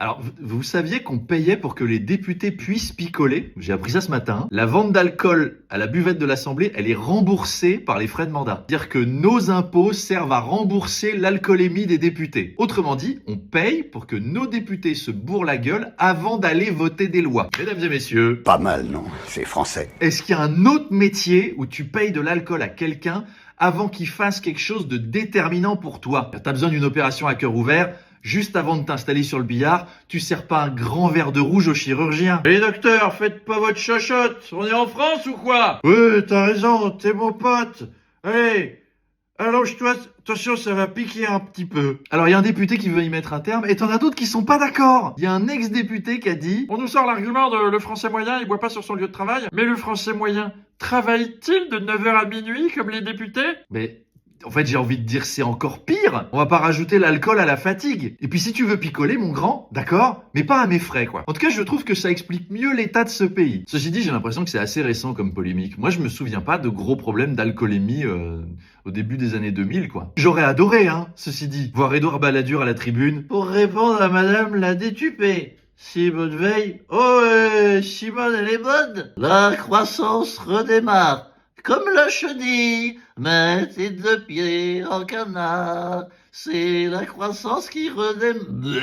Alors, vous saviez qu'on payait pour que les députés puissent picoler? J'ai appris ça ce matin. La vente d'alcool à la buvette de l'Assemblée, elle est remboursée par les frais de mandat. C'est-à-dire que nos impôts servent à rembourser l'alcoolémie des députés. Autrement dit, on paye pour que nos députés se bourrent la gueule avant d'aller voter des lois. Mesdames et messieurs, Pas mal, non? C'est français. est-ce qu'il y a un autre métier où tu payes de l'alcool à quelqu'un avant qu'il fasse quelque chose de déterminant pour toi? T'as besoin d'une opération à cœur ouvert. Juste avant de t'installer sur le billard, tu sers pas un grand verre de rouge au chirurgien. Les docteurs, faites pas votre chochotte. On est en France ou quoi? Ouais, t'as raison, t'es mon pote. Allez, allonge-toi. Attention, ça va piquer un petit peu. Alors, il y a un député qui veut y mettre un terme, et t'en as d'autres qui sont pas d'accord. Il y a un ex-député qui a dit: on nous sort l'argument de le français moyen, il boit pas sur son lieu de travail. Mais le français moyen travaille-t-il de 9h à minuit comme les députés? Mais en fait, j'ai envie de dire, c'est encore pire. On va pas rajouter l'alcool à la fatigue. Et puis si tu veux picoler, mon grand, d'accord, mais pas à mes frais, quoi. En tout cas, je trouve que ça explique mieux l'état de ce pays. Ceci dit, j'ai l'impression que c'est assez récent comme polémique. Moi, je me souviens pas de gros problèmes d'alcoolémie au début des années 2000, quoi. J'aurais adoré, hein, ceci dit, voir Édouard Balladur à la tribune pour répondre à Madame la détupée. Simone Veil, oh, Simone, elle est bonne. La croissance redémarre. Comme la chenille, mettez deux pieds en canard, c'est la croissance qui redémarre.